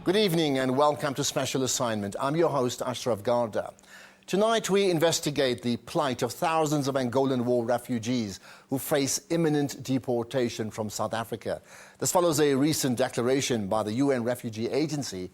Good evening and welcome to Special Assignment. I'm your host, Ashraf Garda. Tonight we investigate the plight of thousands of Angolan war refugees who face imminent deportation from South Africa. This follows a recent declaration by the UN Refugee Agency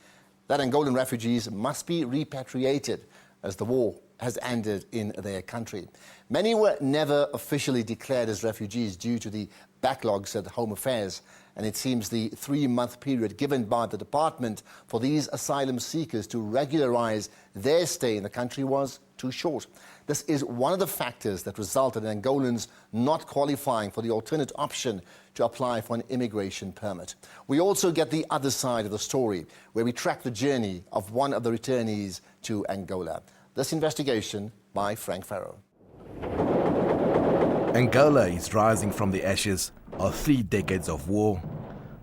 that Angolan refugees must be repatriated as the war has ended in their country. Many were never officially declared as refugees due to the backlogs at Home Affairs, and it seems the 3-month period given by the department for these asylum seekers to regularize their stay in the country was too short. This is one of the factors that resulted in Angolans not qualifying for the alternate option to apply for an immigration permit. We also get the other side of the story, where we track the journey of one of the returnees to Angola. This investigation by Frank Farrow. Angola is rising from the ashes of 3 decades of war.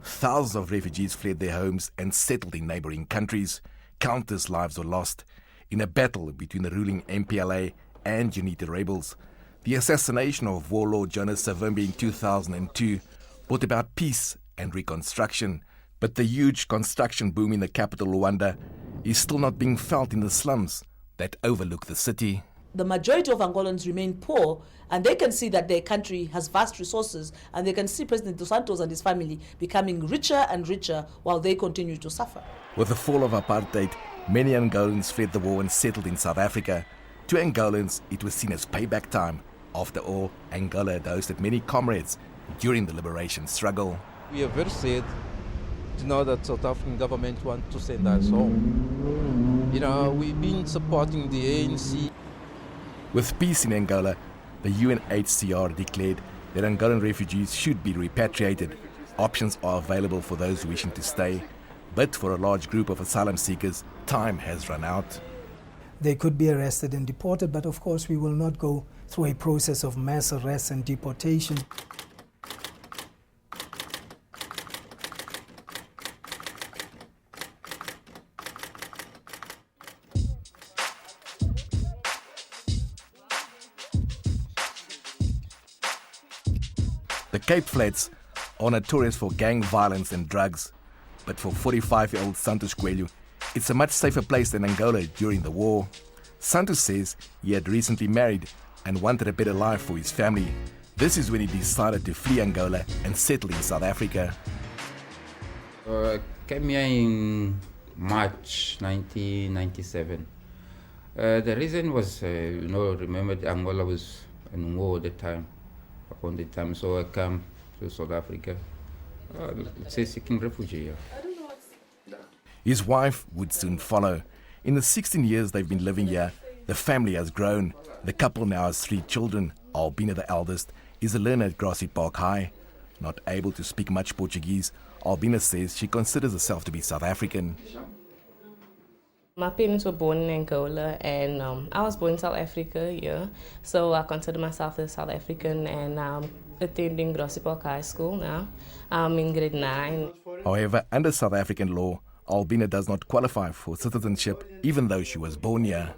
Thousands of refugees fled their homes and settled in neighboring countries. Countless lives were lost in a battle between the ruling MPLA and Unita rebels. The assassination of warlord Jonas Savimbi in 2002 brought about peace and reconstruction, but the huge construction boom in the capital Luanda is still not being felt in the slums that overlook the city. The majority of Angolans remain poor, and they can see that their country has vast resources, and they can see President Dos Santos and his family becoming richer and richer while they continue to suffer. With the fall of apartheid, many Angolans fled the war and settled in South Africa. To Angolans, it was seen as payback time. After all, Angola had hosted many comrades during the liberation struggle. We are very sad to know that South African government wants to send us home. You know, we've been supporting the ANC. With peace in Angola, the UNHCR declared that Angolan refugees should be repatriated. Options are available for those wishing to stay, but for a large group of asylum seekers, time has run out. They could be arrested and deported, but of course we will not go through a process of mass arrest and deportation. The Cape Flats are notorious for gang violence and drugs, but for 45-year-old Santos Guuel, it's a much safer place than Angola during the war. Santos says he had recently married and wanted a better life for his family. This is when he decided to flee Angola and settle in South Africa. I came here in March 1997. The reason was, remember Angola was in war at the time. Upon the time, so I come to South Africa. Let's say seeking refugee. His wife would soon follow. In the 16 years they've been living here, the family has grown. The couple now has 3 children. Albina, the eldest, is a learner at Grassy Park High. Not able to speak much Portuguese, Albina says she considers herself to be South African. My parents were born in Angola, and I was born in South Africa, yeah. So I consider myself a South African, and I'm attending Grassy Park High School now. I'm in grade 9. However, under South African law, Albina does not qualify for citizenship, even though she was born here.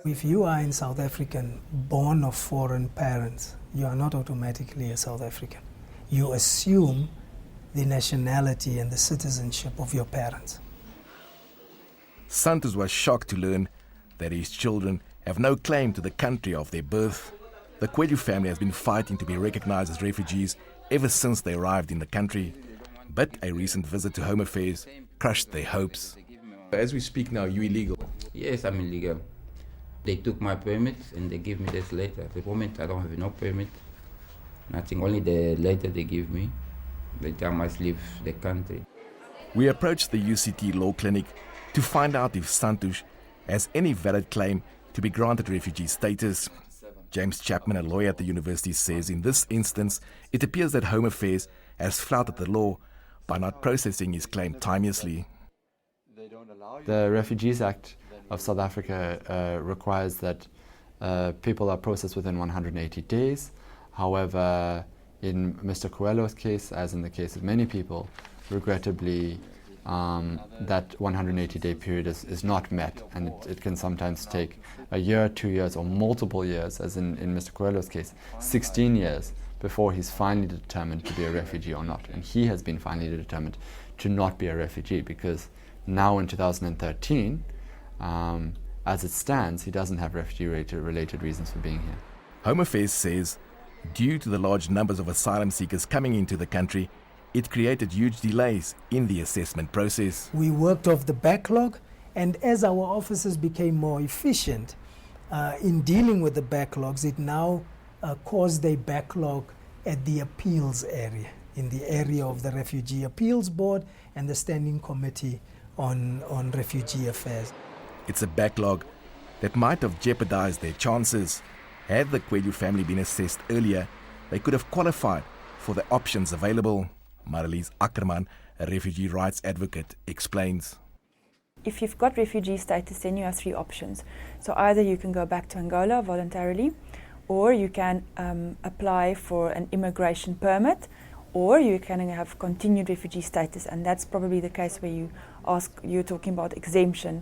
If you are in South African, born of foreign parents, you are not automatically a South African. You assume the nationality and the citizenship of your parents. Santos was shocked to learn that his children have no claim to the country of their birth. The Guuel family has been fighting to be recognized as refugees ever since they arrived in the country. But a recent visit to Home Affairs crushed their hopes. As we speak now, you're illegal? Yes, I'm illegal. They took my permit and they gave me this letter. At the moment, I don't have no permit. Nothing, only the letter they give me. That I must leave the country. We approached the UCT Law Clinic to find out if Santos has any valid claim to be granted refugee status. James Chapman, a lawyer at the university, says in this instance, it appears that Home Affairs has flouted the law by not processing his claim timeously. The Refugees Act of South Africa requires that people are processed within 180 days. However, in Mr. Coelho's case, as in the case of many people, regrettably, that 180-day period is not met, and it can sometimes take a year, 2 years, or multiple years, as in Mr. Coelho's case, 16 years before he's finally determined to be a refugee or not. And he has been finally determined to not be a refugee, because now in 2013, as it stands, he doesn't have refugee-related reasons for being here. Home Affairs says, due to the large numbers of asylum seekers coming into the country, it created huge delays in the assessment process. We worked off the backlog, and as our officers became more efficient in dealing with the backlogs, it now caused a backlog at the appeals area, in the area of the Refugee Appeals Board and the Standing Committee on Refugee Affairs. It's a backlog that might have jeopardized their chances. Had the Guuel family been assessed earlier, they could have qualified for the options available. Marlies Ackerman, a refugee rights advocate, explains. If you've got refugee status, then you have three options. So either you can go back to Angola voluntarily, or you can apply for an immigration permit, or you can have continued refugee status, and that's probably the case where you're talking about exemption.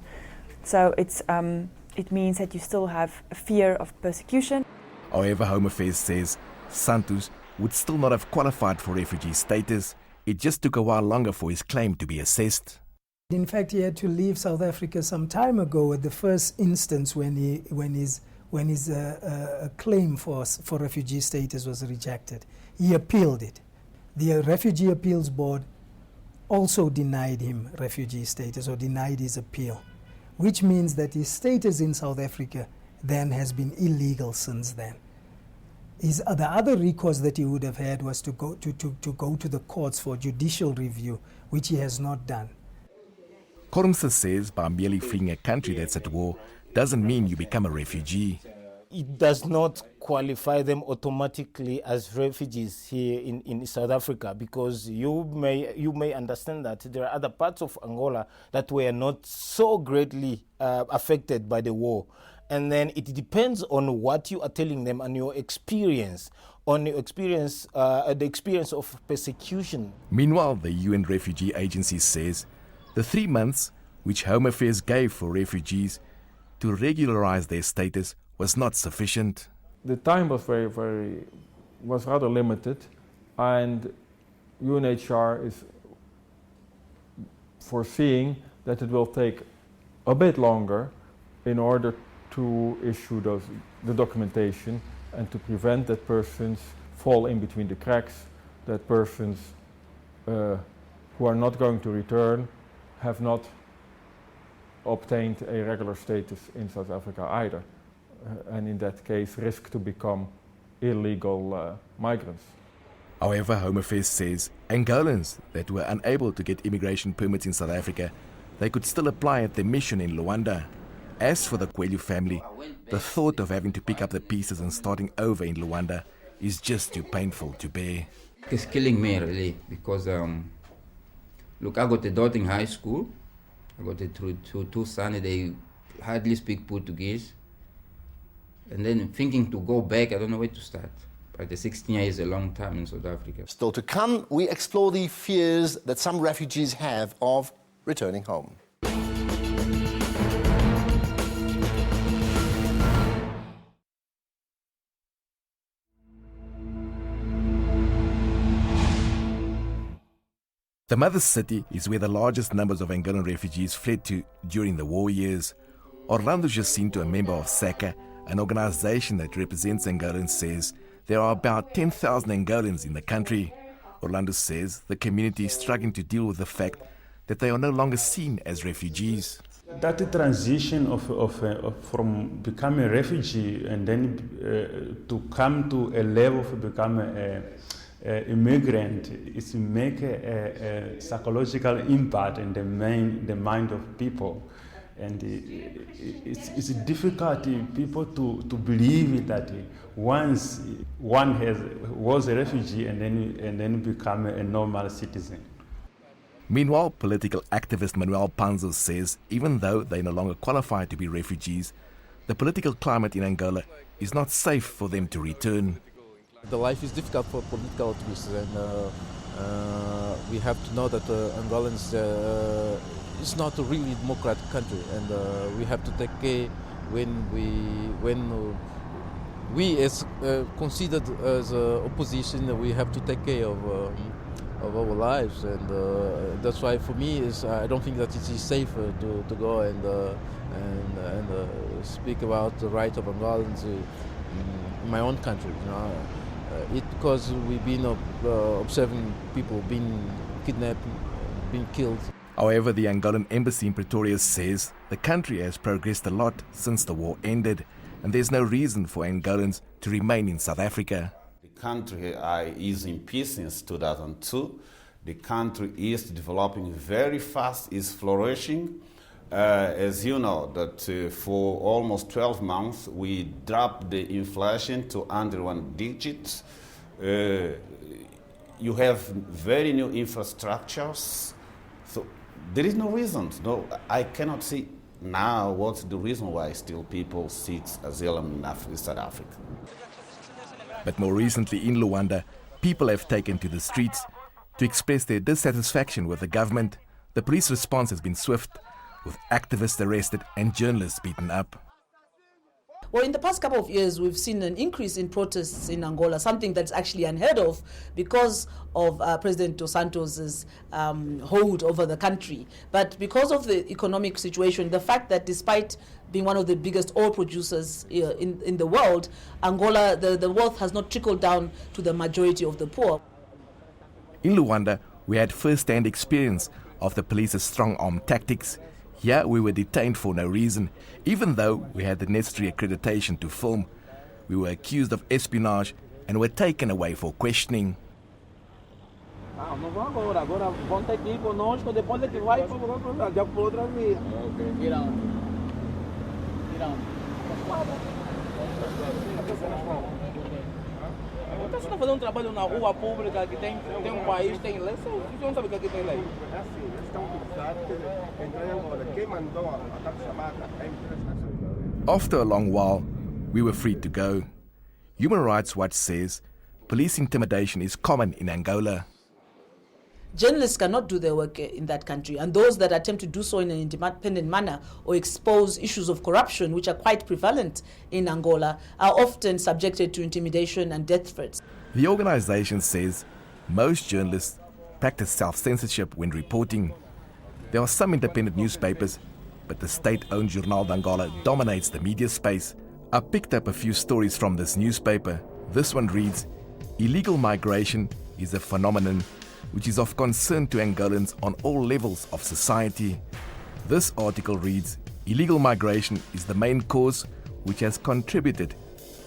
So it means that you still have a fear of persecution. However, Home Affairs says Santos would still not have qualified for refugee status. It just took a while longer for his claim to be assessed. In fact, he had to leave South Africa some time ago at the first instance when his claim for refugee status was rejected. He appealed it. The Refugee Appeals Board also denied him refugee status, or denied his appeal, which means that his status in South Africa then has been illegal since then. The other recourse that he would have had was to go to the courts for judicial review, which he has not done. Kormse says by merely fleeing a country that's at war doesn't mean you become a refugee. It does not qualify them automatically as refugees here in South Africa, because you may understand that there are other parts of Angola that were not so greatly affected by the war. And then it depends on what you are telling them and your experience, the experience of persecution. Meanwhile, the UN Refugee Agency says the 3 months which Home Affairs gave for refugees to regularize their status was not sufficient. The time was was rather limited, and UNHCR is foreseeing that it will take a bit longer in order to issue the documentation and to prevent that persons fall in between the cracks, that persons who are not going to return have not obtained a regular status in South Africa either, and in that case risk to become illegal migrants. However, Home Affairs says Angolans that were unable to get immigration permits in South Africa, they could still apply at their mission in Luanda. As for the Guuel family, the thought of having to pick up the pieces and starting over in Luanda is just too painful to bear. It's killing me really, because look, I got a daughter in high school. I got two sons, they hardly speak Portuguese. And then thinking to go back, I don't know where to start. But the 16 years is a long time in South Africa. Still to come, we explore the fears that some refugees have of returning home. The mother city is where the largest numbers of Angolan refugees fled to during the war years. Orlando Jacinto, a member of SACA, an organization that represents Angolans, says there are about 10,000 Angolans in the country. Orlando says the community is struggling to deal with the fact that they are no longer seen as refugees. That transition from becoming a refugee and then to come to a level of becoming an immigrant is make a psychological impact in the mind of people. And it's difficult people to believe that once one was a refugee and then become a normal citizen. Meanwhile, political activist Manuel Panzo says even though they no longer qualify to be refugees, the political climate in Angola is not safe for them to return. The life is difficult for political activists, and we have to know that Angolans is not a really democratic country, and we have to take care when we as considered as opposition, we have to take care of our lives, and that's why for me I don't think that it is safe to go and speak about the right of Angolans in my own country. Because we've been observing people being kidnapped, being killed. However, the Angolan embassy in Pretoria says the country has progressed a lot since the war ended, and there's no reason for Angolans to remain in South Africa. The country is in peace since 2002. The country is developing very fast, is flourishing. As you know, that for almost 12 months we dropped the inflation to under 1 digit. You have very new infrastructures. So there is no reason. No, I cannot see now what's the reason why still people seek asylum in South Africa. But more recently in Luanda, people have taken to the streets to express their dissatisfaction with the government. The police response has been swift, with activists arrested and journalists beaten up. Well, in the past couple of years, we've seen an increase in protests in Angola, something that's actually unheard of because of President Dos Santos's hold over the country. But because of the economic situation, the fact that despite being one of the biggest oil producers in the world, Angola, the wealth has not trickled down to the majority of the poor. In Luanda, we had first-hand experience of the police's strong-arm tactics. Here we were detained for no reason. Even though we had the necessary accreditation to film, we were accused of espionage and were taken away for questioning. Então você está fazendo um trabalho na rua pública que tem país, tem lei, você não sabe o que aqui tem lei. É assim, eles estão interessados em entrar em Angola. Quem mandou a tal chamada é a empresa. After a long while, we were free to go. Human Rights Watch says police intimidation is common in Angola. Journalists cannot do their work in that country, and those that attempt to do so in an independent manner or expose issues of corruption, which are quite prevalent in Angola, are often subjected to intimidation and death threats. The organization says most journalists practice self-censorship when reporting. There are some independent newspapers, but the state-owned Jornal de Angola dominates the media space. I picked up a few stories from this newspaper. This one reads, "Illegal migration is a phenomenon which is of concern to Angolans on all levels of society." This article reads, "Illegal migration is the main cause which has contributed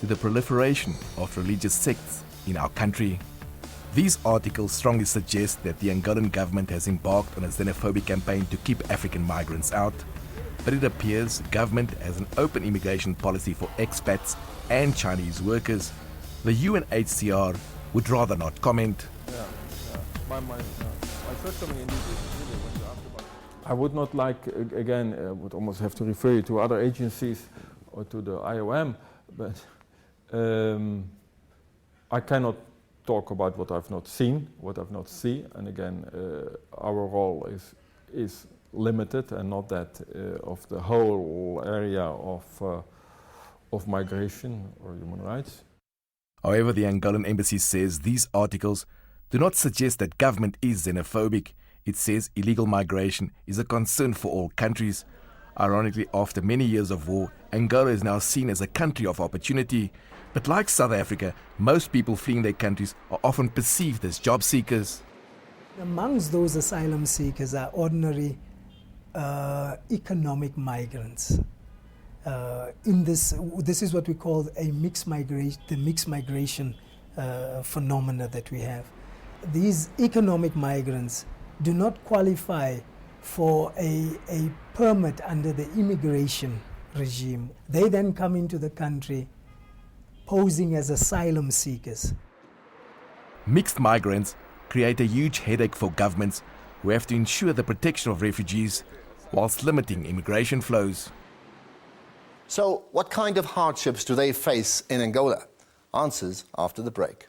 to the proliferation of religious sects in our country." These articles strongly suggest that the Angolan government has embarked on a xenophobic campaign to keep African migrants out. But it appears the government has an open immigration policy for expats and Chinese workers. The UNHCR would rather not comment. I would not like, again, would almost have to refer you to other agencies or to the IOM, but I cannot talk about what I've not seen, what I've not seen, and again, our role is limited and not that of the whole area of migration or human rights. However, the Angolan embassy says these articles do not suggest that government is xenophobic. It says illegal migration is a concern for all countries. Ironically, after many years of war, Angola is now seen as a country of opportunity. But like South Africa, most people fleeing their countries are often perceived as job seekers. Amongst those asylum seekers are ordinary economic migrants. This is what we call the mixed migration phenomena that we have. These economic migrants do not qualify for a permit under the immigration regime. They then come into the country posing as asylum seekers. Mixed migrants create a huge headache for governments who have to ensure the protection of refugees whilst limiting immigration flows. So, what kind of hardships do they face in Angola? Answers after the break.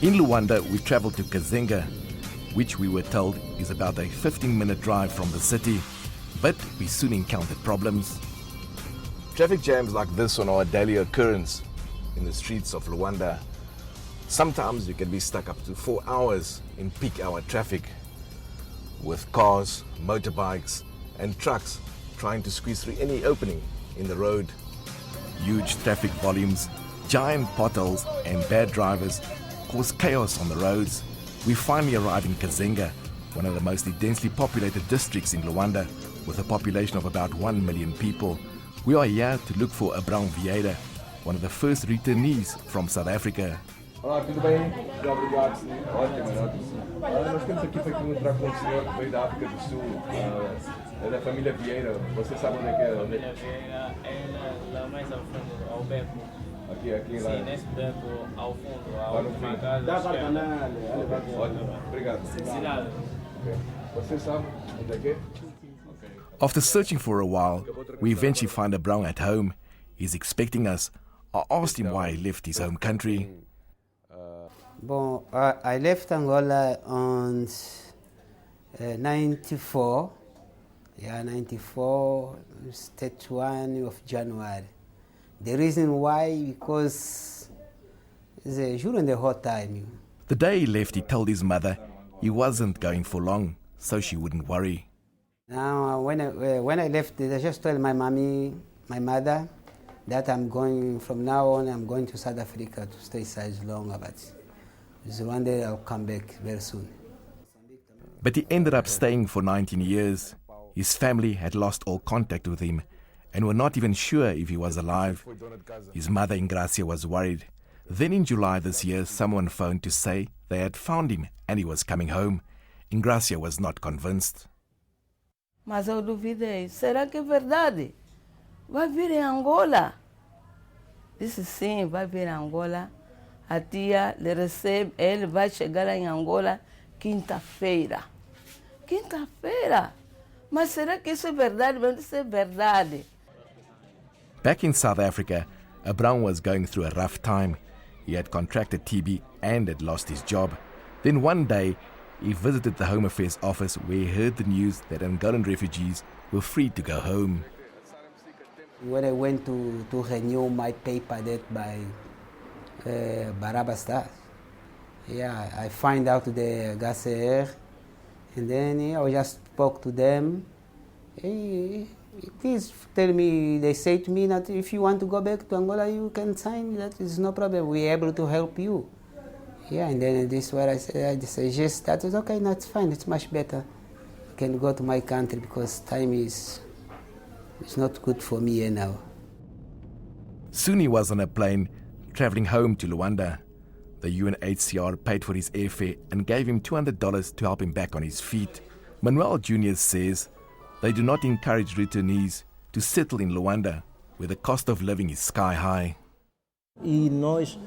In Luanda, we travelled to Kazenga, which we were told is about a 15-minute drive from the city, but we soon encountered problems. Traffic jams like this are a daily occurrence in the streets of Luanda. Sometimes you can be stuck up to 4 hours in peak hour traffic, with cars, motorbikes and trucks trying to squeeze through any opening in the road. Huge traffic volumes, giant potholes and bad drivers cause chaos on the roads. We finally arrived in Kazenga, one of the most densely populated districts in Luanda, with a population of about 1 million people. We are here to look for Abraham Vieira, one of the first returnees from South Africa. Olá, tudo bem? Muito obrigado, sim. Ótimo, ótimo. Nós temos aqui para encontrar com um senhor que veio da África do Sul, é da família Vieira. Você sabe onde é que é? Família Vieira é lá mais ao fundo, ao beco. Aqui lá. Sim, nesse beco ao fundo, a Lá no última fim. casa. Ótimo, obrigado. Cidade. Você sabe onde é que é? After searching for a while, we eventually find Abraham at home. He's expecting us. I asked him why he left his home country. Bon, I left Angola on 94. Yeah, 94, 31 of January. The reason why, because it's during the hot time. The day he left, he told his mother he wasn't going for long, so she wouldn't worry. Now, when I left, I just told my mother, that I'm going, from now on, I'm going to South Africa to stay as long, but one day I'll come back very soon. But he ended up staying for 19 years. His family had lost all contact with him and were not even sure if he was alive. His mother, Ingracia, was worried. Then in July this year, someone phoned to say they had found him and he was coming home. Ingracia was not convinced. Mas eu duvidei. Será que é verdade? Vai vir em Angola? Disse sim, vai vir em Angola. A tia lhe recebe, ele vai chegar em Angola quinta-feira. Quinta-feira? Mas será que isso é verdade? Eu disse é verdade. Back in South Africa, Abraham was going through a rough time. He had contracted TB and had lost his job. Then one day, he visited the Home Affairs office where he heard the news that Angolan refugees were free to go home. When I went to renew my paper that by Barabastas, yeah, I find out the GACR, and then I just spoke to them. Hey, please tell me, they say to me that if you want to go back to Angola, you can sign, that is no problem, we're able to help you. Yeah, and then this is what I said, I suggest that is okay, that's fine, it's much better. I can go to my country because time is not good for me here now. Soon he was on a plane travelling home to Luanda. The UNHCR paid for his airfare and gave him $200 to help him back on his feet. Manuel Jr. says they do not encourage returnees to settle in Luanda, where the cost of living is sky high. E nós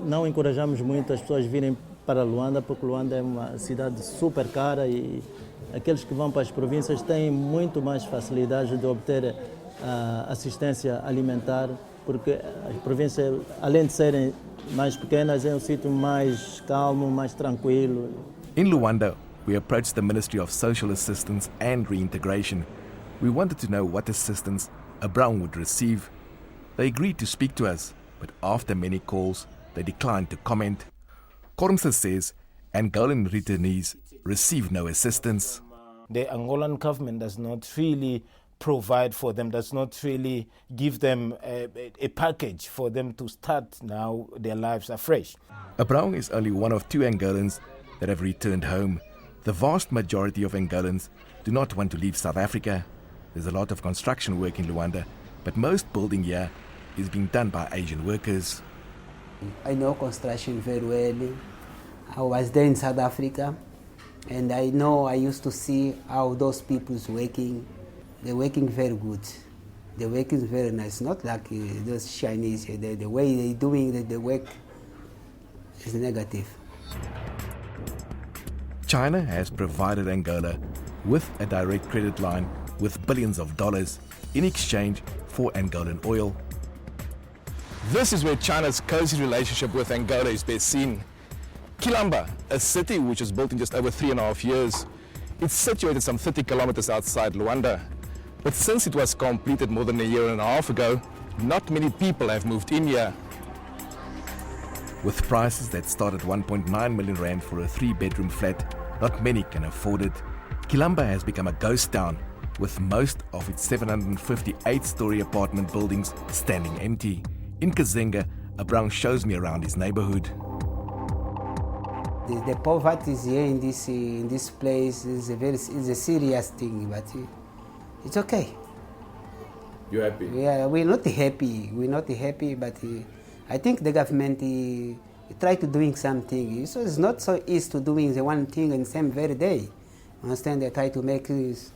não encorajamos muito as pessoas virem para Luanda, porque Luanda é uma cidade super cara e aqueles que vão para as províncias têm muito mais facilidade de obter assistência alimentar, porque as províncias, além de serem mais pequenas, é um sítio mais calmo, mais tranquilo. In Luanda, we approached the Ministry of Social Assistance and Reintegration. We wanted to know what assistance Abraham would receive. They agreed to speak to us, but after many calls, they declined to comment. Kormse says Angolan returnees receive no assistance. The Angolan government does not really provide for them, does not really give them a package for them to start now their lives afresh. Abraham is only one of 2 Angolans that have returned home. The vast majority of Angolans do not want to leave South Africa. There's a lot of construction work in Luanda, but most building here is being done by Asian workers. I know construction very well. I was there in South Africa, and I know, I used to see how those people's working. They're working very good. They're working very nice, not like those Chinese. The way they're doing the work is negative. China has provided Angola with a direct credit line with billions of dollars in exchange for Angolan oil. This is where China's cozy relationship with Angola is best seen. Quilamba, a city which was built in just over 3.5 years. It's situated some 30 kilometers outside Luanda. But since it was completed more than a year and a half ago, not many people have moved in here. With prices that start at 1.9 million rand for a 3-bedroom flat, not many can afford it. Quilamba has become a ghost town, with most of its 758-story apartment buildings standing empty. In Kazenga, Abraham shows me around his neighborhood. The poverty is here in this place is a serious thing, but it's okay. You're happy? Yeah, we're not happy. We're not happy, but I think the government try to doing something. So it's not so easy to doing the one thing in the same very day. Understand? They try to make it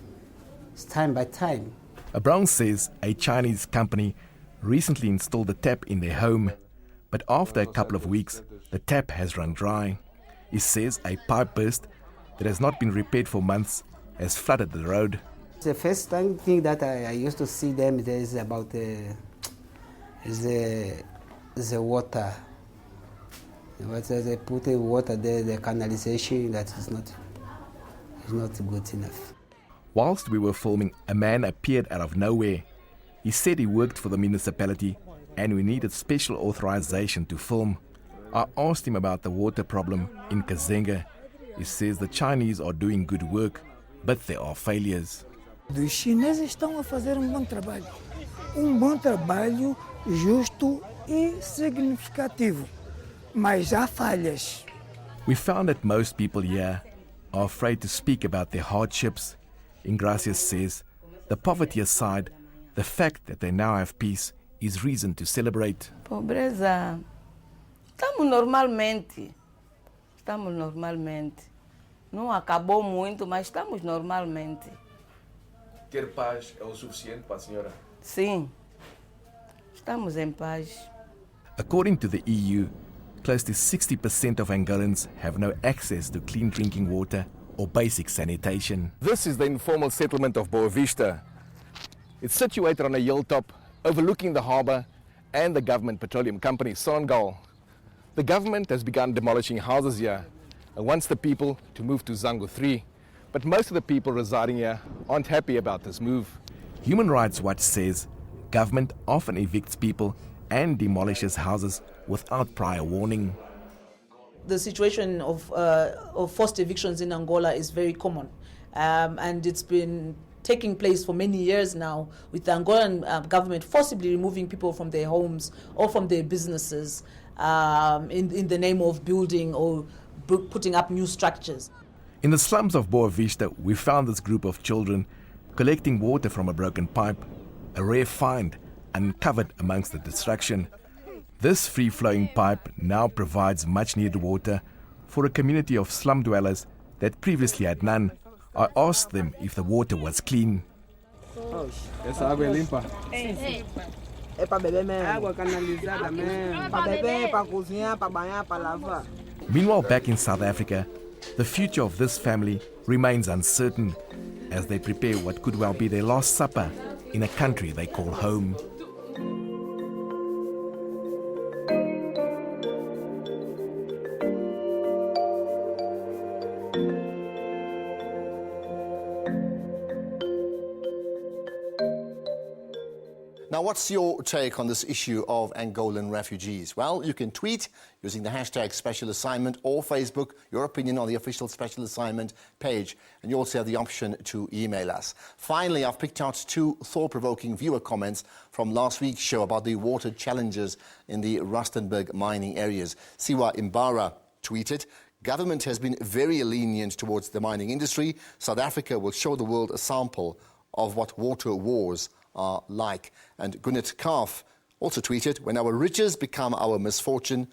time by time. Abraham says a Chinese company recently installed a tap in their home, but after a couple of weeks, the tap has run dry. He says a pipe burst that has not been repaired for months has flooded the road. The first thing that I used to see them is about the water. They put the water there, the canalization, that is not good enough. Whilst we were filming, a man appeared out of nowhere. He said he worked for the municipality and we needed special authorization to film. I asked him about the water problem in Kazenga. He says the Chinese are doing good work, but there are failures. Os chineses estão a fazer bom trabalho justo e significativo, mas há falhas. We found that most people here are afraid to speak about their hardships. Ingracias says, the poverty aside, the fact that they now have peace is reason to celebrate. Pobreza. Estamos normalmente. Não acabou muito, mas estamos normalmente. Ter paz é o suficiente para a senhora? Sim. Estamos em paz. According to the EU, close to 60% of Angolans have no access to clean drinking water or basic sanitation. This is the informal settlement of Boa Vista. It's situated on a hilltop overlooking the harbour and the government petroleum company, Santos Guuel. The government has begun demolishing houses here and wants the people to move to Zango 3. But most of the people residing here aren't happy about this move. Human Rights Watch says government often evicts people and demolishes houses without prior warning. The situation of forced evictions in Angola is very common, and it's been taking place for many years now, with the Angolan government forcibly removing people from their homes or from their businesses in the name of building or putting up new structures. In the slums of Boa Vista, we found this group of children collecting water from a broken pipe, a rare find uncovered amongst the destruction. This free-flowing pipe now provides much-needed water for a community of slum dwellers that previously had none. I asked them if the water was clean. Essa água é limpa? É para beber mesmo. Água canalizada mesmo. Para beber, para cozinhar, para banhar, para lavar. Meanwhile, back in South Africa, the future of this family remains uncertain as they prepare what could well be their last supper in a country they call home. Now, what's your take on this issue of Angolan refugees? Well, you can tweet using the hashtag Special Assignment or Facebook your opinion on the official Special Assignment page. And you also have the option to email us. Finally, I've picked out 2 thought-provoking viewer comments from last week's show about the water challenges in the Rustenburg mining areas. Siwa Imbara tweeted, "Government has been very lenient towards the mining industry. South Africa will show the world a sample of what water wars are like." And Gunit Kaf also tweeted, "When our riches become our misfortune,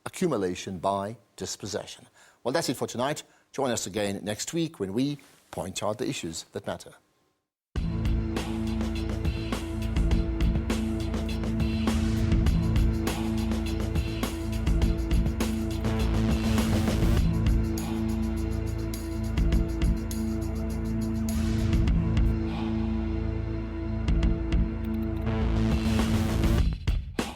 accumulation by dispossession." Well, that's it for tonight. Join us again next week when we point out the issues that matter.